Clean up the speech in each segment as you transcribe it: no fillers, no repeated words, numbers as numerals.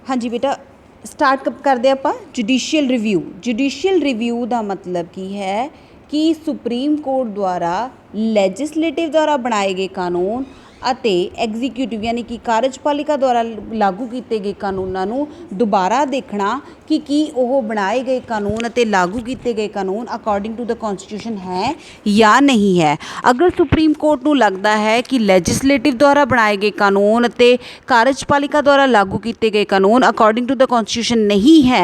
हाँ जी बेटा, स्टार्ट कब करते ਆਪਾਂ जुडिशियल रिव्यू ਦਾ मतलब की है कि सुप्रीम कोर्ट द्वारा लैजिसलेटिव द्वारा बनाए गए कानून ਅਤੇ ਐਗਜ਼ੀਕਿਊਟਿਵ यानी कि कार्यपालिका द्वारा लागू किए गए कानूनों ਨੂੰ ਦੁਬਾਰਾ देखना कि ਕੀ ਉਹ बनाए गए कानून ਅਤੇ लागू किए गए कानून अकॉर्डिंग टू द कॉन्स्टिट्यूशन है या नहीं है। अगर सुप्रीम कोर्ट ਨੂੰ लगता है कि लैजिसलेटिव द्वारा बनाए गए कानून ਅਤੇ कार्यपालिका द्वारा लागू किए गए कानून अकॉर्डिंग टू द कॉन्स्टिट्यूशन नहीं है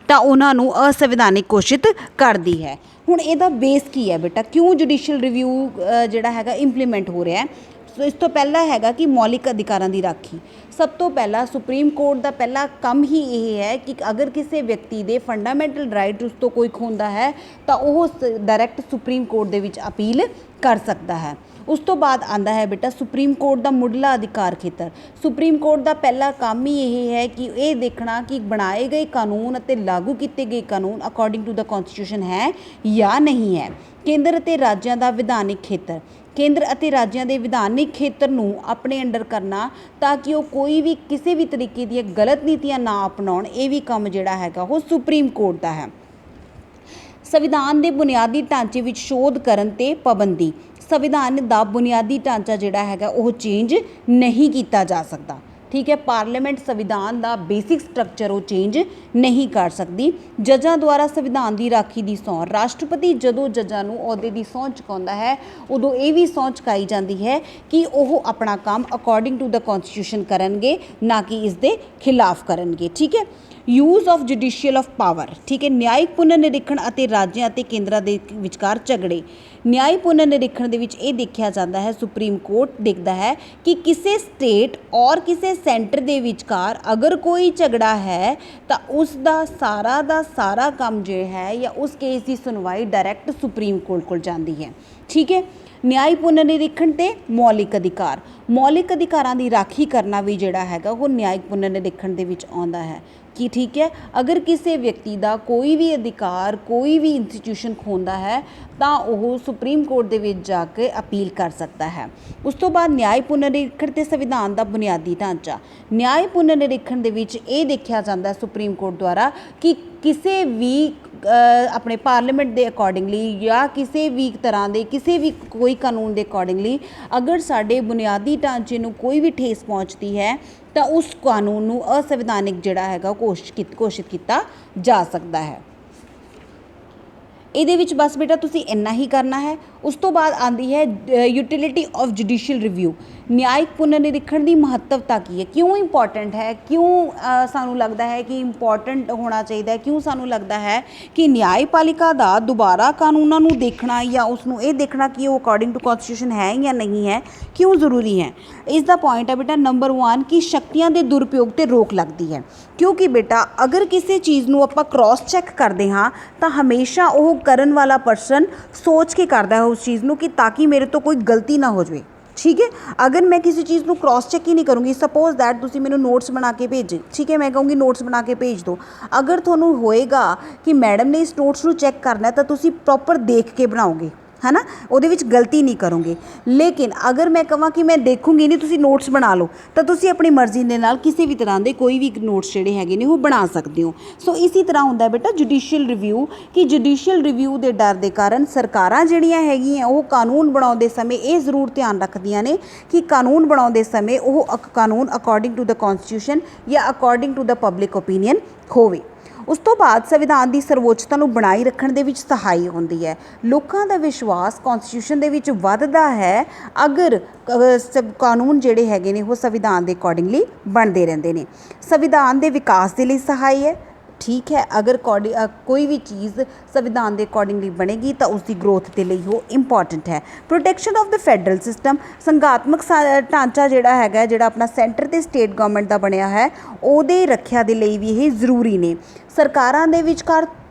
ਤਾਂ ਉਹਨਾਂ ਨੂੰ असंविधानिक घोषित करती है। ਹੁਣ ਇਹਦਾ ਬੇਸ ਕੀ ਹੈ ਬੇਟਾ, ਕਿਉਂ जुडिशियल रिव्यू ਜਿਹੜਾ ਹੈਗਾ ਇੰਪਲੀਮੈਂਟ ਹੋ ਰਿਹਾ ਹੈ। ਸੋ ਇਸ ਤੋਂ ਪਹਿਲਾਂ ਹੈਗਾ ਕਿ ਮੌਲਿਕ ਅਧਿਕਾਰਾਂ ਦੀ ਰਾਖੀ। ਸਭ ਤੋਂ ਪਹਿਲਾਂ ਸੁਪਰੀਮ ਕੋਰਟ ਦਾ ਪਹਿਲਾ ਕੰਮ ਹੀ ਇਹ ਹੈ ਕਿ ਅਗਰ ਕਿਸੇ ਵਿਅਕਤੀ ਦੇ ਫੰਡਾਮੈਂਟਲ ਰਾਈਟ ਉਸ ਤੋਂ ਕੋਈ ਖੋਂਦਾ ਹੈ ਤਾਂ ਉਹ ਡਾਇਰੈਕਟ ਸੁਪਰੀਮ ਕੋਰਟ ਦੇ ਵਿੱਚ ਅਪੀਲ ਕਰ ਸਕਦਾ ਹੈ। ਉਸ ਤੋਂ ਬਾਅਦ ਆਉਂਦਾ ਹੈ ਬੇਟਾ ਸੁਪਰੀਮ ਕੋਰਟ ਦਾ ਮੁੱਢਲਾ ਅਧਿਕਾਰ ਖੇਤਰ। ਸੁਪਰੀਮ ਕੋਰਟ ਦਾ ਪਹਿਲਾ ਕੰਮ ਹੀ ਇਹ ਹੈ ਕਿ ਇਹ ਦੇਖਣਾ ਕਿ ਬਣਾਏ ਗਏ ਕਾਨੂੰਨ ਅਤੇ ਲਾਗੂ ਕੀਤੇ ਗਏ ਕਾਨੂੰਨ ਅਕੋਰਡਿੰਗ ਟੂ ਦ ਕੌਂਸਟੀਟਿਊਸ਼ਨ ਹੈ ਜਾਂ ਨਹੀਂ ਹੈ। ਕੇਂਦਰ ਅਤੇ ਰਾਜਾਂ ਦਾ ਵਿਧਾਨਿਕ ਖੇਤਰ। ਕੇਂਦਰ ਅਤੇ ਰਾਜਾਂ ਦੇ ਵਿਧਾਨਿਕ ਖੇਤਰ ਨੂੰ ਆਪਣੇ ਅੰਡਰ ਕਰਨਾ ਤਾਂ ਕਿ ਉਹ ਕੋਈ ਵੀ ਕਿਸੇ ਵੀ ਤਰੀਕੇ ਦੀਆਂ ਗਲਤ ਨੀਤੀਆਂ ਨਾ ਅਪਣਾਉਣ, ਇਹ ਵੀ ਕੰਮ ਜਿਹੜਾ ਹੈਗਾ ਉਹ ਸੁਪਰੀਮ ਕੋਰਟ ਦਾ ਹੈ। ਸੰਵਿਧਾਨ ਦੇ ਬੁਨਿਆਦੀ ਢਾਂਚੇ ਵਿੱਚ ਸ਼ੋਧ ਕਰਨ 'ਤੇ ਪਾਬੰਦੀ। ਸੰਵਿਧਾਨ ਦਾ ਬੁਨਿਆਦੀ ਢਾਂਚਾ ਜਿਹੜਾ ਹੈਗਾ ਉਹ ਚੇਂਜ ਨਹੀਂ ਕੀਤਾ ਜਾ ਸਕਦਾ। ਠੀਕ ਹੈ, ਪਾਰਲੀਮੈਂਟ ਸੰਵਿਧਾਨ ਦਾ ਬੇਸਿਕ ਸਟਰਕਚਰ ਉਹ ਚੇਂਜ ਨਹੀਂ ਕਰ ਸਕਦੀ। ਜੱਜਾਂ ਦੁਆਰਾ ਸੰਵਿਧਾਨ ਦੀ ਰਾਖੀ ਦੀ ਸਹੁੰ। ਰਾਸ਼ਟਰਪਤੀ ਜਦੋਂ ਜੱਜਾਂ ਨੂੰ ਅਹੁਦੇ ਦੀ ਸਹੁੰ ਚੁਕਾਉਂਦਾ ਹੈ ਉਦੋਂ ਇਹ ਵੀ ਸਹੁੰ ਚੁਕਾਈ ਜਾਂਦੀ ਹੈ ਕਿ ਉਹ ਆਪਣਾ ਕੰਮ ਅਕੋਰਡਿੰਗ ਟੂ ਦ ਕੌਂਸਟੀਟਿਊਸ਼ਨ ਕਰਨਗੇ, ਨਾ ਕਿ ਇਸ ਦੇ ਖਿਲਾਫ ਕਰਨਗੇ। ਠੀਕ ਹੈ, use of judicial of power. ਠੀਕ ਹੈ, ਨਿਆਇਕ ਪੁਨਰ ਨਿਰੀਖਣ ਅਤੇ ਰਾਜਾਂ ਅਤੇ ਕੇਂਦਰਾਂ ਦੇ ਵਿਚਕਾਰ ਝਗੜੇ। ਨਿਆਇ ਪੁਨਰ ਨਿਰੀਖਣ ਦੇ ਵਿੱਚ ਇਹ ਦੇਖਿਆ ਜਾਂਦਾ ਹੈ, ਸੁਪਰੀਮ ਕੋਰਟ ਦੇਖਦਾ ਹੈ ਕਿ ਕਿਸੇ ਸਟੇਟ ਔਰ ਕਿਸੇ ਸੈਂਟਰ ਦੇ ਵਿਚਕਾਰ ਅਗਰ ਕੋਈ ਝਗੜਾ ਹੈ ਤਾਂ ਉਸ ਦਾ ਸਾਰਾ ਕੰਮ ਜੋ ਹੈ ਜਾਂ ਉਸ ਕੇਸ ਦੀ ਸੁਣਵਾਈ ਡਾਇਰੈਕਟ ਸੁਪਰੀਮ ਕੋਰਟ ਕੋਲ ਜਾਂਦੀ ਹੈ। ਠੀਕ ਹੈ, ਨਿਆਇ ਪੁਨਰ ਨਿਰੀਖਣ ਤੇ ਮੌਲਿਕ ਅਧਿਕਾਰ। ਮੌਲਿਕ ਅਧਿਕਾਰਾਂ ਦੀ ਰਾਖੀ ਕਰਨਾ ਵੀ ਜਿਹੜਾ ਹੈਗਾ ਉਹ ਨਿਆਇਕ ਪੁਨਰ ਨਿਰੀਖਣ ਦੇ ਵਿੱਚ ਆਉਂਦਾ ਹੈ ਕਿ ਠੀਕ ਹੈ, ਅਗਰ ਕਿਸੇ ਵਿਅਕਤੀ ਦਾ ਕੋਈ ਵੀ ਅਧਿਕਾਰ ਕੋਈ ਵੀ ਇੰਸਟੀਟਿਊਸ਼ਨ ਖੋਂਦਾ ਹੈ ਤਾਂ ਉਹ ਸੁਪਰੀਮ ਕੋਰਟ ਦੇ ਵਿੱਚ ਜਾ ਕੇ ਅਪੀਲ ਕਰ ਸਕਦਾ ਹੈ। ਉਸ ਤੋਂ ਬਾਅਦ ਨਿਆਇ ਪੁਨਰ ਨਿਰੀਖਣ ਤੇ ਸੰਵਿਧਾਨ ਦਾ ਬੁਨਿਆਦੀ ਢਾਂਚਾ। ਨਿਆਇ ਪੁਨਰ ਨਿਰੀਖਣ ਦੇ ਵਿੱਚ ਇਹ ਦੇਖਿਆ ਜਾਂਦਾ ਸੁਪਰੀਮ ਕੋਰਟ ਦੁਆਰਾ ਕਿ ਕਿਸੇ ਵੀ ਆਪਣੇ ਪਾਰਲੀਮੈਂਟ ਦੇ ਅਕੋਰਡਿੰਗਲੀ ਜਾਂ ਕਿਸੇ ਵੀ ਤਰ੍ਹਾਂ ਦੇ ਕਿਸੇ ਵੀ ਕੋਈ ਕਾਨੂੰਨ ਦੇ ਅਕੋਰਡਿੰਗਲੀ ਅਗਰ ਸਾਡੇ ਬੁਨਿਆਦੀ ਢਾਂਚੇ ਨੂੰ ਕੋਈ ਵੀ ਠੇਸ ਪਹੁੰਚਦੀ ਹੈ ਤਾਂ ਉਸ ਕਾਨੂੰਨ ਨੂੰ ਅਸੰਵਿਧਾਨਿਕ ਜਿਹੜਾ ਹੈਗਾ ਘੋਸ਼ਿਤ ਕੀਤਾ ਜਾ ਸਕਦਾ ਹੈ। ਇਹਦੇ ਵਿੱਚ ਬਸ ਬੇਟਾ ਤੁਸੀਂ ਇੰਨਾ ਹੀ ਕਰਨਾ ਹੈ। ਉਸ ਤੋਂ ਬਾਅਦ ਆਉਂਦੀ ਹੈ ਯੂਟਿਲਿਟੀ ਆਫ ਜੁਡੀਸ਼ੀਅਲ ਰਿਵਿਊ। ਨਿਆਇਕ ਪੁਨਰ ਨਿਰੀਖਣ ਦੀ ਮਹੱਤਵਤਾ ਕੀ ਹੈ, ਕਿਉਂ ਇੰਪੋਰਟੈਂਟ ਹੈ, ਕਿਉਂ ਸਾਨੂੰ ਲੱਗਦਾ ਹੈ ਕਿ ਇੰਪੋਰਟੈਂਟ ਹੋਣਾ ਚਾਹੀਦਾ ਹੈ, ਕਿਉਂ ਸਾਨੂੰ ਲੱਗਦਾ ਹੈ ਕਿ ਨਿਆਇਪਾਲਿਕਾ ਦਾ ਦੁਬਾਰਾ ਕਾਨੂੰਨਾਂ ਨੂੰ ਦੇਖਣਾ ਜਾਂ ਉਸ ਨੂੰ ਇਹ ਦੇਖਣਾ ਕਿ ਉਹ ਅਕੋਰਡਿੰਗ ਟੂ ਕੌਂਸਟੀਟਿਊਸ਼ਨ ਹੈ ਜਾਂ ਨਹੀਂ ਹੈ, ਕਿਉਂ ਜ਼ਰੂਰੀ ਹੈ। ਇਸ ਦਾ ਪੁਆਇੰਟ ਹੈ ਬੇਟਾ ਨੰਬਰ 1 ਕਿ ਸ਼ਕਤੀਆਂ ਦੇ ਦੁਰਉਪਯੋਗ 'ਤੇ ਰੋਕ ਲੱਗਦੀ ਹੈ। ਕਿਉਂਕਿ ਬੇਟਾ ਅਗਰ ਕਿਸੇ ਚੀਜ਼ ਨੂੰ ਆਪਾਂ ਕ੍ਰੋਸ ਚੈੱਕ ਕਰਦੇ ਹਾਂ ਤਾਂ ਹਮੇਸ਼ਾ ਉਹ ਕਰਨ ਵਾਲਾ ਪਰਸਨ ਸੋਚ ਕੇ ਕਰਦਾ ਹੈ ਉਸ ਚੀਜ਼ ਨੂੰ ਕਿ ਤਾਂ ਕਿ ਮੇਰੇ ਤੋਂ ਕੋਈ ਗਲਤੀ ਨਾ ਹੋ ਜਾਵੇ। ਠੀਕ ਹੈ, ਅਗਰ ਮੈਂ ਕਿਸੇ ਚੀਜ਼ ਨੂੰ ਕ੍ਰੋਸ ਚੈੱਕ ਹੀ ਨਹੀਂ ਕਰੂੰਗੀ, ਸਪੋਜ਼ ਦੈਟ ਤੁਸੀਂ ਮੈਨੂੰ ਨੋਟਸ ਬਣਾ ਕੇ ਭੇਜੇ, ਠੀਕ ਹੈ, ਮੈਂ ਕਹੂੰਗੀ ਨੋਟਸ ਬਣਾ ਕੇ ਭੇਜ ਦਿਓ। ਅਗਰ ਤੁਹਾਨੂੰ ਹੋਏਗਾ ਕਿ ਮੈਡਮ ਨੇ ਇਸ ਨੋਟਸ ਨੂੰ ਚੈੱਕ ਕਰਨਾ ਤਾਂ ਤੁਸੀਂ ਪ੍ਰੋਪਰ ਦੇਖ ਕੇ ਬਣਾਓਗੇ, ਹੈ ਨਾ, ਉਹਦੇ ਵਿੱਚ ਗਲਤੀ ਨਹੀਂ ਕਰੋਗੇ। ਲੇਕਿਨ ਅਗਰ ਮੈਂ ਕਹਾਂ ਕਿ ਮੈਂ ਦੇਖੂੰਗੀ ਨਹੀਂ, ਤੁਸੀਂ ਨੋਟਸ ਬਣਾ ਲਓ, ਤਾਂ ਤੁਸੀਂ ਆਪਣੀ ਮਰਜ਼ੀ ਦੇ ਨਾਲ ਕਿਸੇ ਵੀ ਤਰ੍ਹਾਂ ਦੇ ਕੋਈ ਵੀ ਨੋਟਸ ਜਿਹੜੇ ਹੈਗੇ ਨੇ ਉਹ ਬਣਾ ਸਕਦੇ ਹੋ। ਸੋ ਇਸੇ ਤਰ੍ਹਾਂ ਹੁੰਦਾ ਬੇਟਾ ਜੁਡੀਸ਼ੀਅਲ ਰਿਵਿਊ ਕਿ ਜੁਡੀਸ਼ੀਅਲ ਰਿਵਿਊ ਦੇ ਡਰ ਦੇ ਕਾਰਨ ਸਰਕਾਰਾਂ ਜਿਹੜੀਆਂ ਹੈਗੀਆਂ ਉਹ ਕਾਨੂੰਨ ਬਣਾਉਂਦੇ ਸਮੇਂ ਇਹ ਜ਼ਰੂਰ ਧਿਆਨ ਰੱਖਦੀਆਂ ਨੇ ਕਿ ਕਾਨੂੰਨ ਬਣਾਉਂਦੇ ਸਮੇਂ ਉਹ ਕਾਨੂੰਨ ਅਕੋਰਡਿੰਗ ਟੂ ਦ ਕੌਂਸਟੀਟਿਊਸ਼ਨ ਜਾਂ according to the public opinion ਹੋਵੇ। ਉਸ ਤੋਂ ਬਾਅਦ ਸੰਵਿਧਾਨ ਦੀ ਸਰਵੋੱਚਤਾ ਨੂੰ ਬਣਾਈ ਰੱਖਣ ਦੇ ਵਿੱਚ ਸਹਾਈ ਹੁੰਦੀ ਹੈ। ਲੋਕਾਂ ਦਾ ਵਿਸ਼ਵਾਸ ਕੌਂਸਟੀਟਿਊਸ਼ਨ ਦੇ ਵਿੱਚ ਵੱਧਦਾ ਹੈ ਅਗਰ ਕਾਨੂੰਨ ਜਿਹੜੇ ਹੈਗੇ ਨੇ ਉਹ ਸੰਵਿਧਾਨ ਦੇ ਅਕੋਰਡਿੰਗਲੀ ਬਣਦੇ ਰਹਿੰਦੇ ਨੇ। ਸੰਵਿਧਾਨ ਦੇ ਵਿਕਾਸ ਦੇ ਲਈ ਸਹਾਈ ਹੈ। ਠੀਕ ਹੈ, ਅਗਰ ਕੋਈ ਵੀ ਚੀਜ਼ ਸੰਵਿਧਾਨ ਦੇ ਅਕੋਰਡਿੰਗਲੀ ਬਣੇਗੀ ਤਾਂ ਉਸ ਦੀ ਗਰੋਥ ਦੇ ਲਈ ਉਹ ਇੰਪੋਰਟੈਂਟ ਹੈ। Protection of the federal system. ਸੰਘਾਤਮਕ ਢਾਂਚਾ ਜਿਹੜਾ ਹੈਗਾ, ਜਿਹੜਾ ਆਪਣਾ ਸੈਂਟਰ ਅਤੇ ਸਟੇਟ ਗਵਰਨਮੈਂਟ ਦਾ ਬਣਿਆ ਹੈ, ਉਹਦੇ ਰੱਖਿਆ ਦੇ ਲਈ ਵੀ ਇਹ ਜ਼ਰੂਰੀ ਨੇ। ਸਰਕਾਰਾਂ ਦੇ ਵਿਚਕਾਰ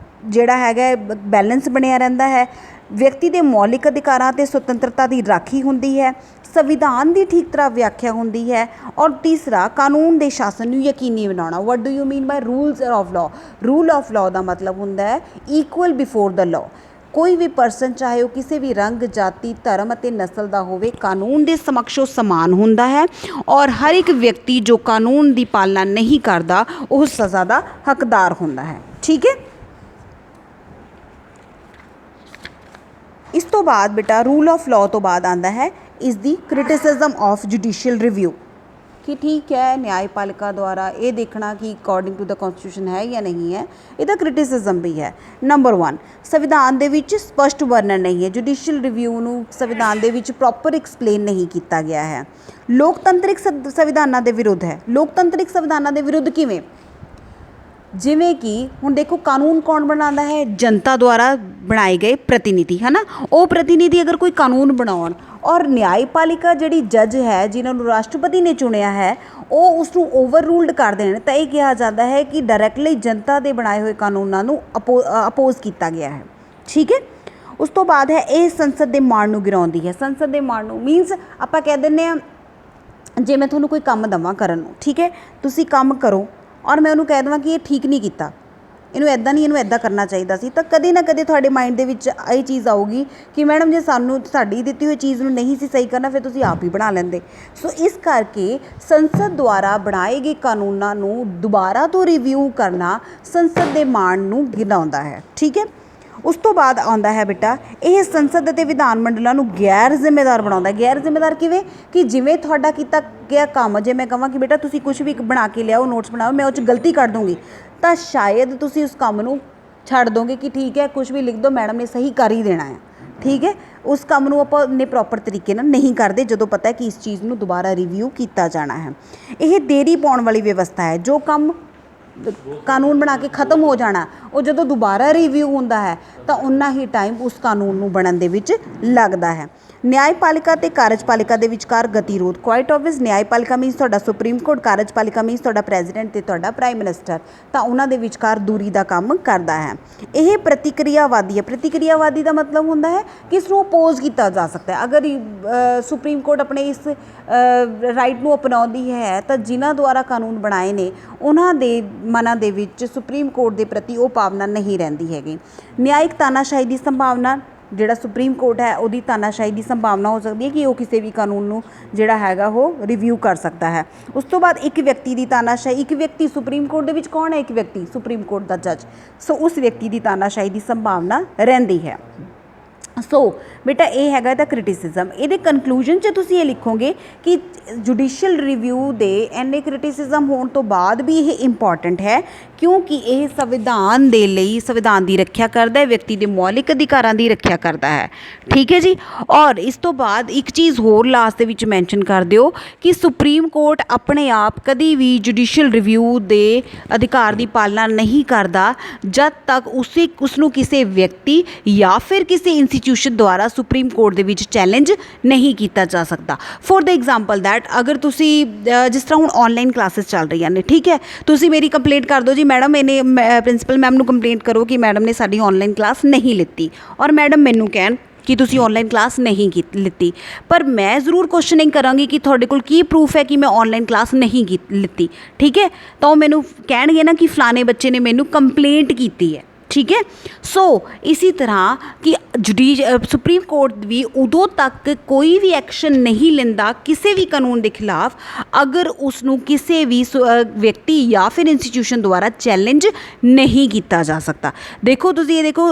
ਜਿਹੜਾ ਹੈਗਾ ਬੈਲੈਂਸ ਬਣਿਆ ਰਹਿੰਦਾ ਹੈ। ਵਿਅਕਤੀ ਦੇ ਮੌਲਿਕ ਅਧਿਕਾਰਾਂ ਅਤੇ ਸੁਤੰਤਰਤਾ ਦੀ ਰਾਖੀ ਹੁੰਦੀ ਹੈ। ਸੰਵਿਧਾਨ ਦੀ ਠੀਕ ਤਰ੍ਹਾਂ ਵਿਆਖਿਆ ਹੁੰਦੀ ਹੈ। ਔਰ ਤੀਸਰਾ ਕਾਨੂੰਨ ਦੇ ਸ਼ਾਸਨ ਨੂੰ ਯਕੀਨੀ ਬਣਾਉਣਾ। What do you mean by rules of law? Rule of law ਦਾ ਮਤਲਬ ਹੁੰਦਾ ਹੈ ਇਕੁਅਲ ਬਿਫੋਰ ਦ ਲਾਅ। ਕੋਈ ਵੀ ਪਰਸਨ ਚਾਹੇ ਉਹ ਕਿਸੇ ਵੀ ਰੰਗ, ਜਾਤੀ, ਧਰਮ ਅਤੇ ਨਸਲ ਦਾ ਹੋਵੇ, ਕਾਨੂੰਨ ਦੇ ਸਮਕਸ਼ ਉਹ ਸਮਾਨ ਹੁੰਦਾ ਹੈ ਔਰ ਹਰ ਇੱਕ ਵਿਅਕਤੀ ਜੋ ਕਾਨੂੰਨ ਦੀ ਪਾਲਣਾ ਨਹੀਂ ਕਰਦਾ ਉਹ ਸਜ਼ਾ ਦਾ ਹੱਕਦਾਰ ਹੁੰਦਾ ਹੈ। ਠੀਕ ਹੈ। ਇਸ ਤੋਂ ਬਾਅਦ ਬੇਟਾ ਰੂਲ ਆਫ ਲਾਅ ਤੋਂ ਬਾਅਦ ਆਉਂਦਾ ਹੈ ਇਸ ਦੀ ਕ੍ਰਿਟਿਸਿਜ਼ਮ ਆਫ ਜੁਡੀਸ਼ੀਅਲ ਰਿਵਿਊ, ਕਿ ਠੀਕ ਹੈ ਨਿਆਂਪਾਲਿਕਾ ਦੁਆਰਾ ਇਹ ਦੇਖਣਾ ਕਿ ਅਕੋਰਡਿੰਗ ਟੂ ਦ ਕੌਨਸਟੀਟਿਊਸ਼ਨ ਹੈ ਜਾਂ ਨਹੀਂ ਹੈ, ਇਹਦਾ ਕ੍ਰਿਟਿਸਿਜ਼ਮ ਵੀ ਹੈ। ਨੰਬਰ 1, ਸੰਵਿਧਾਨ ਦੇ ਵਿੱਚ ਸਪਸ਼ਟ ਵਰਣਨ ਨਹੀਂ ਹੈ, ਜੁਡੀਸ਼ੀਅਲ ਰਿਵਿਊ ਨੂੰ ਸੰਵਿਧਾਨ ਦੇ ਵਿੱਚ ਪ੍ਰੋਪਰ ਐਕਸਪਲੇਨ ਨਹੀਂ ਕੀਤਾ ਗਿਆ ਹੈ। ਲੋਕਤੰਤਰਿਕ ਸੰਵਿਧਾਨਾਂ ਦੇ ਵਿਰੁੱਧ ਹੈ। ਲੋਕਤੰਤਰਿਕ ਸੰਵਿਧਾਨਾਂ ਦੇ ਵਿਰੁੱਧ ਕਿਵੇਂ? ਜਿਵੇਂ ਕਿ ਹੁਣ ਦੇਖੋ ਕਾਨੂੰਨ ਕੌਣ ਬਣਾਉਂਦਾ ਹੈ? ਜਨਤਾ ਦੁਆਰਾ ਬਣਾਏ ਗਏ ਪ੍ਰਤੀਨਿਧੀ, ਹੈ ਨਾ। ਉਹ ਪ੍ਰਤੀਨਿਧੀ ਅਗਰ ਕੋਈ ਕਾਨੂੰਨ ਬਣਾਉਣ ਔਰ ਨਿਆਂਪਾਲਿਕਾ ਜਿਹੜੀ ਜੱਜ ਹੈ ਜਿਨ੍ਹਾਂ ਨੂੰ ਰਾਸ਼ਟਰਪਤੀ ਨੇ ਚੁਣਿਆ ਹੈ ਉਹ ਉਸ ਨੂੰ ਓਵਰ ਰੂਲਡ ਕਰ ਦੇਣ ਤਾਂ ਇਹ ਕਿਹਾ ਜਾਂਦਾ ਹੈ ਕਿ ਡਾਇਰੈਕਟਲੀ ਜਨਤਾ ਦੇ ਬਣਾਏ ਹੋਏ ਕਾਨੂੰਨਾਂ ਨੂੰ ਅਪੋਜ਼ ਕੀਤਾ ਗਿਆ ਹੈ। ਠੀਕ ਹੈ। ਉਸ ਤੋਂ ਬਾਅਦ ਹੈ ਇਹ ਸੰਸਦ ਦੇ ਮਾਣ ਨੂੰ ਗਿਰਾਉਂਦੀ ਹੈ। ਸੰਸਦ ਦੇ ਮਾਣ ਨੂੰ ਮੀਨਸ ਆਪਾਂ ਕਹਿ ਦਿੰਦੇ ਹਾਂ ਜੇ ਮੈਂ ਤੁਹਾਨੂੰ ਕੋਈ ਕੰਮ ਦੇਵਾਂ ਕਰਨ ਨੂੰ, ਠੀਕ ਹੈ, ਤੁਸੀਂ ਕੰਮ ਕਰੋ ਔਰ ਮੈਂ ਉਹਨੂੰ ਕਹਿ ਦੇਵਾਂ ਕਿ ਇਹ ਠੀਕ ਨਹੀਂ ਕੀਤਾ, ਇਹਨੂੰ ਇੱਦਾਂ ਨਹੀਂ, ਇਹਨੂੰ ਇੱਦਾਂ ਕਰਨਾ ਚਾਹੀਦਾ ਸੀ, ਤਾਂ ਕਦੇ ਨਾ ਕਦੇ ਤੁਹਾਡੇ ਮਾਈਂਡ ਦੇ ਵਿੱਚ ਇਹ ਚੀਜ਼ ਆਊਗੀ ਕਿ ਮੈਡਮ ਜੇ ਸਾਨੂੰ ਸਾਡੀ ਦਿੱਤੀ ਹੋਈ ਚੀਜ਼ ਨੂੰ ਨਹੀਂ ਸੀ ਸਹੀ ਕਰਨਾ ਫਿਰ ਤੁਸੀਂ ਆਪ ਹੀ ਬਣਾ ਲੈਂਦੇ। ਸੋ ਇਸ ਕਰਕੇ ਸੰਸਦ ਦੁਆਰਾ ਬਣਾਏ ਗਏ ਕਾਨੂੰਨਾਂ ਨੂੰ ਦੁਬਾਰਾ ਤੋਂ ਰਿਵਿਊ ਕਰਨਾ ਸੰਸਦ ਦੇ ਮਾਣ ਨੂੰ ਗਿਣਾਉਂਦਾ ਹੈ। ਠੀਕ ਹੈ। ਉਸ ਤੋਂ ਬਾਅਦ ਆਉਂਦਾ ਹੈ ਬੇਟਾ ਇਹ ਸੰਸਦ ਅਤੇ ਵਿਧਾਨ ਮੰਡਲਾਂ ਨੂੰ ਗੈਰ ਜ਼ਿੰਮੇਦਾਰ ਬਣਾਉਂਦਾ। ਗੈਰ ਜ਼ਿੰਮੇਦਾਰ ਕਿਵੇਂ? ਕਿ ਜਿਵੇਂ ਤੁਹਾਡਾ ਕੀਤਾ ਗਿਆ ਕੰਮ, ਜੇ ਮੈਂ ਕਹਾਂ ਕਿ ਬੇਟਾ ਤੁਸੀਂ ਕੁਛ ਵੀ ਬਣਾ ਕੇ ਲਿਆਓ, ਨੋਟਸ ਬਣਾਓ, ਮੈਂ ਉਹ 'ਚ ਗਲਤੀ ਕਰ ਦੂੰਗੀ ਤਾਂ ਸ਼ਾਇਦ ਤੁਸੀਂ ਉਸ ਕੰਮ ਨੂੰ ਛੱਡ ਦੋਗੇ ਕਿ ਠੀਕ ਹੈ ਕੁਛ ਵੀ ਲਿਖ ਦਿਓ, ਮੈਡਮ ਨੇ ਸਹੀ ਕਰ ਹੀ ਦੇਣਾ ਹੈ। ਠੀਕ ਹੈ। ਉਸ ਕੰਮ ਨੂੰ ਆਪਾਂ ਨੇ ਪ੍ਰੋਪਰ ਤਰੀਕੇ ਨਾਲ ਨਹੀਂ ਕਰਦੇ ਜਦੋਂ ਪਤਾ ਹੈ ਕਿ ਇਸ ਚੀਜ਼ ਨੂੰ ਦੁਬਾਰਾ ਰਿਵਿਊ ਕੀਤਾ ਜਾਣਾ ਹੈ। ਇਹ ਦੇਰੀ ਪਾਉਣ ਵਾਲੀ ਵਿਵਸਥਾ ਹੈ। ਜੋ ਕੰਮ ਕਾਨੂੰਨ ਬਣਾ ਕੇ ਖ਼ਤਮ ਹੋ ਜਾਣਾ ਉਹ ਜਦੋਂ ਦੁਬਾਰਾ ਰਿਵਿਊ ਹੁੰਦਾ ਹੈ ਤਾਂ ਉਨਾ ਹੀ ਟਾਈਮ ਉਸ ਕਾਨੂੰਨ ਨੂੰ ਬਣਨ ਦੇ ਵਿੱਚ ਲੱਗਦਾ ਹੈ। ਨਿਆਂਪਾਲਿਕਾ ਅਤੇ ਕਾਰਜਪਾਲਿਕਾ ਦੇ ਵਿਚਕਾਰ ਗਤੀਰੋਧ। ਕੁਆਇਟ ਓਬਵੀਅਸ ਨਿਆਂਪਾਲਿਕਾ ਮੀਨਸ ਤੁਹਾਡਾ ਸੁਪਰੀਮ ਕੋਰਟ, ਕਾਰਜਪਾਲਿਕਾ ਮੀਨਸ ਤੁਹਾਡਾ ਪ੍ਰੈਜ਼ੀਡੈਂਟ ਅਤੇ ਤੁਹਾਡਾ ਪ੍ਰਾਈਮ ਮਿਨਿਸਟਰ, ਤਾਂ ਉਹਨਾਂ ਦੇ ਵਿਚਕਾਰ ਦੂਰੀ ਦਾ ਕੰਮ ਕਰਦਾ ਹੈ। ਇਹ ਪ੍ਰਤੀਕਿਰਿਆਵਾਦੀ ਹੈ। ਪ੍ਰਤੀਕਿਰਿਆਵਾਦੀ ਦਾ ਮਤਲਬ ਹੁੰਦਾ ਹੈ ਕਿ ਇਸ ਨੂੰ ਅਪੋਜ਼ ਕੀਤਾ ਜਾ ਸਕਦਾ ਹੈ। ਅਗਰ ਸੁਪਰੀਮ ਕੋਰਟ ਆਪਣੇ ਇਸ ਰਾਈਟ ਨੂੰ ਅਪਣਾਉਂਦੀ ਹੈ ਤਾਂ ਜਿਨ੍ਹਾਂ ਦੁਆਰਾ ਕਾਨੂੰਨ ਬਣਾਏ ਨੇ ਉਹਨਾਂ ਦੇ ਮਨਾਂ ਦੇ ਵਿੱਚ ਸੁਪਰੀਮ ਕੋਰਟ ਦੇ ਪ੍ਰਤੀ ਉਹ ਭਾਵਨਾ ਨਹੀਂ ਰਹਿੰਦੀ ਹੈਗੀ। ਨਿਆਇਕ ਤਾਨਾਸ਼ਾਹੀ ਦੀ ਸੰਭਾਵਨਾ, ਜਿਹੜਾ ਸੁਪਰੀਮ ਕੋਰਟ ਹੈ ਉਹਦੀ ਤਾਨਾਸ਼ਾਹੀ ਦੀ ਸੰਭਾਵਨਾ ਹੋ ਸਕਦੀ ਹੈ ਕਿ ਉਹ ਕਿਸੇ ਵੀ ਕਾਨੂੰਨ ਨੂੰ ਜਿਹੜਾ ਹੈਗਾ ਉਹ ਰਿਵਿਊ ਕਰ ਸਕਦਾ ਹੈ। ਉਸ ਤੋਂ ਬਾਅਦ ਇੱਕ ਵਿਅਕਤੀ ਦੀ ਤਾਨਾਸ਼ਾਹੀ। ਇੱਕ ਵਿਅਕਤੀ ਸੁਪਰੀਮ ਕੋਰਟ ਦੇ ਵਿੱਚ ਕੌਣ ਹੈ? ਇੱਕ ਵਿਅਕਤੀ ਸੁਪਰੀਮ ਕੋਰਟ ਦਾ ਜੱਜ। ਸੋ ਉਸ ਵਿਅਕਤੀ ਦੀ ਤਾਨਾਸ਼ਾਹੀ ਦੀ ਸੰਭਾਵਨਾ ਰਹਿੰਦੀ ਹੈ। ਸੋ ਬੇਟਾ ਇਹ ਹੈਗਾ ਇਹਦਾ ਕ੍ਰਿਟਿਸਿਜ਼ਮ। ਇਹਦੇ ਕਨਕਲੂਜਨ 'ਚ ਤੁਸੀਂ ਇਹ ਲਿਖੋਗੇ ਕਿ ਜੁਡੀਸ਼ੀਅਲ ਰਿਵਿਊ ਦੇ ਇੰਨੇ ਕ੍ਰਿਟਿਸਿਜ਼ਮ ਹੋਣ ਤੋਂ ਬਾਅਦ ਵੀ ਇਹ ਇੰਪੋਰਟੈਂਟ ਹੈ ਕਿਉਂਕਿ ਇਹ ਸੰਵਿਧਾਨ ਦੇ ਲਈ ਸੰਵਿਧਾਨ ਦੀ ਰੱਖਿਆ ਕਰਦਾ ਹੈ, ਵਿਅਕਤੀ ਦੇ ਮੌਲਿਕ ਅਧਿਕਾਰਾਂ ਦੀ ਰੱਖਿਆ ਕਰਦਾ ਹੈ। ਠੀਕ ਹੈ ਜੀ। ਔਰ ਇਸ ਤੋਂ ਬਾਅਦ ਇੱਕ ਚੀਜ਼ ਹੋਰ ਲਾਸਟ ਦੇ ਵਿੱਚ ਮੈਂਸ਼ਨ ਕਰ ਦਿਓ ਕਿ ਸੁਪਰੀਮ ਕੋਰਟ ਆਪਣੇ ਆਪ ਕਦੀ ਵੀ ਜੁਡੀਸ਼ੀਅਲ ਰਿਵਿਊ ਦੇ ਅਧਿਕਾਰ ਦੀ ਪਾਲਣਾ ਨਹੀਂ ਕਰਦਾ ਜਦ ਤੱਕ ਉਸ ਨੂੰ ਕਿਸੇ ਵਿਅਕਤੀ ਜਾਂ ਫਿਰ ਕਿਸੇ ਇੰਸਟੀਟਿਊਸ਼ਨ ਦੁਆਰਾ ਸੁਪਰੀਮ ਕੋਰਟ ਦੇ ਵਿੱਚ ਚੈਲੰਜ ਨਹੀਂ ਕੀਤਾ ਜਾ ਸਕਦਾ। ਫੋਰ ਦ ਐਗਜ਼ਾਮਪਲ ਦੈਟ ਅਗਰ ਤੁਸੀਂ ਜਿਸ ਤਰ੍ਹਾਂ ਹੁਣ ਔਨਲਾਈਨ ਕਲਾਸਿਸ ਚੱਲ ਰਹੀਆਂ ਨੇ, ਠੀਕ ਹੈ, ਤੁਸੀਂ ਮੇਰੀ ਕੰਪਲੇਂਟ ਕਰ ਦਿਓ ਜੀ ਮੈਡਮ ਇਹਨੇ ਪ੍ਰਿੰਸੀਪਲ ਮੈਮ ਨੂੰ ਕੰਪਲੇਂਟ ਕਰੋ ਕਿ ਮੈਡਮ ਨੇ ਸਾਡੀ ਔਨਲਾਈਨ ਕਲਾਸ ਨਹੀਂ ਲਿੱਤੀ ਔਰ ਮੈਡਮ ਮੈਨੂੰ ਕਹਿਣ ਕਿ ਤੁਸੀਂ ਔਨਲਾਈਨ ਕਲਾਸ ਨਹੀਂ ਲਿੱਤੀ, ਪਰ ਮੈਂ ਜ਼ਰੂਰ ਕੁਐਸਚਨਿੰਗ ਕਰਾਂਗੀ ਕਿ ਤੁਹਾਡੇ ਕੋਲ ਕੀ ਪ੍ਰੂਫ ਹੈ ਕਿ ਮੈਂ ਔਨਲਾਈਨ ਕਲਾਸ ਨਹੀਂ ਲਿੱਤੀ। ਠੀਕ ਹੈ। ਤਾਂ ਉਹ ਮੈਨੂੰ ਕਹਿਣਗੇ ਨਾ ਕਿ ਫਲਾਣੇ ਬੱਚੇ ਨੇ ਮੈਨੂੰ ਕੰਪਲੇਂਟ ਕੀਤੀ ਹੈ। ਠੀਕ ਹੈ। ਸੋ ਇसी ਤਰ੍ਹਾਂ ਕਿ ਸੁਪਰੀਮ ਕੋਰਟ ਵੀ ਉਦੋਂ ਤੱਕ ਕੋਈ ਵੀ ਐਕਸ਼ਨ ਨਹੀਂ ਲੈਂਦਾ ਕਿਸੇ ਵੀ ਕਾਨੂੰਨ ਦੇ ਖਿਲਾਫ ਅਗਰ ਉਸ ਨੂੰ ਕਿਸੇ ਵੀ ਵਿਅਕਤੀ ਜਾਂ ਫਿਰ ਇੰਸਟੀਟਿਊਸ਼ਨ ਦੁਆਰਾ ਚੈਲੰਜ ਨਹੀਂ ਕੀਤਾ ਜਾ ਸਕਦਾ। ਦੇਖੋ ਤੁਸੀਂ ਇਹ ਦੇਖੋ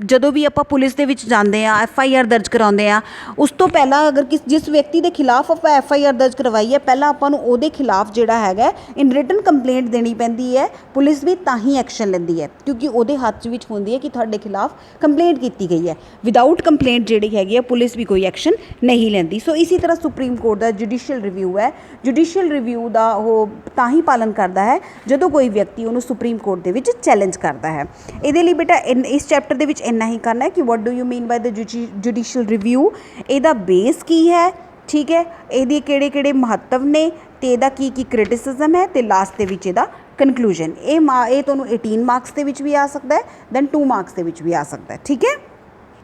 ਜਦੋਂ ਵੀ ਆਪਾਂ ਪੁਲਿਸ ਦੇ ਵਿੱਚ ਜਾਂਦੇ ਹਾਂ, FIR ਦਰਜ ਕਰਾਉਂਦੇ ਹਾਂ, ਉਸ ਤੋਂ ਪਹਿਲਾਂ ਅਗਰ ਜਿਸ ਵਿਅਕਤੀ ਦੇ ਖਿਲਾਫ ਆਪਾਂ FIR ਦਰਜ ਕਰਵਾਈ ਹੈ ਪਹਿਲਾਂ ਆਪਾਂ ਨੂੰ ਉਹਦੇ ਖਿਲਾਫ ਜਿਹੜਾ ਹੈਗਾ ਇਨ ਰਿਟਨ ਕੰਪਲੇਂਟ ਦੇਣੀ ਪੈਂਦੀ ਹੈ। ਪੁਲਿਸ ਵੀ ਤਾਂ ਹੀ ਐਕਸ਼ਨ ਲੈਂਦੀ ਹੈ ਕਿਉਂਕਿ ਉਹਦੇ ਹੱਥ ਵਿੱਚ ਹੁੰਦੀ ਹੈ ਕਿ ਤੁਹਾਡੇ ਖਿਲਾਫ ਕੰਪਲੇਂਟ ਕੀਤੀ ਗਈ ਹੈ। ਵਿਦਆਊਟ ਕੰਪਲੇਂਟ ਜਿਹੜੀ ਹੈਗੀ ਹੈ ਪੁਲਿਸ ਵੀ ਕੋਈ ਐਕਸ਼ਨ ਨਹੀਂ ਲੈਂਦੀ। ਸੋ ਇਸੇ ਤਰ੍ਹਾਂ ਸੁਪਰੀਮ ਕੋਰਟ ਦਾ ਜੁਡੀਸ਼ੀਅਲ ਰਿਵਿਊ ਹੈ। ਜੁਡੀਸ਼ੀਅਲ ਰਿਵਿਊ ਦਾ ਉਹ ਤਾਂ ਹੀ ਪਾਲਣ ਕਰਦਾ ਹੈ ਜਦੋਂ ਕੋਈ ਵਿਅਕਤੀ ਉਹਨੂੰ ਸੁਪਰੀਮ ਕੋਰਟ ਦੇ ਵਿੱਚ ਚੈਲੰਜ ਕਰਦਾ ਹੈ। ਇਹਦੇ ਲਈ ਬੇਟਾ ਇਸ ਚੈਪਟਰ ਦੇ ਵਿੱਚ ਇੰਨਾ ਹੀ ਕਰਨਾ ਹੈ ਕਿ ਵਾਟ do you mean by the judicial review, ਇਹਦਾ ਬੇਸ ਕੀ ਹੈ, ਠੀਕ ਹੈ, ਇਹਦੇ ਕਿਹੜੇ ਕਿਹੜੇ ਮਹੱਤਵ ਨੇ ਅਤੇ ਇਹਦਾ ਕੀ ਕੀ ਕ੍ਰਿਟਿਸਿਜ਼ਮ ਹੈ ਅਤੇ ਲਾਸਟ ਦੇ ਵਿੱਚ ਇਹਦਾ ਕਨਕਲੂਜਨ। ਇਹ ਤੁਹਾਨੂੰ 18 ਮਾਰਕਸ ਦੇ ਵਿੱਚ ਵੀ ਆ ਸਕਦਾ ਹੈ, ਦੈਨ 2 ਮਾਰਕਸ ਦੇ ਵਿੱਚ ਵੀ ਆ ਸਕਦਾ ਹੈ। ਠੀਕ ਹੈ।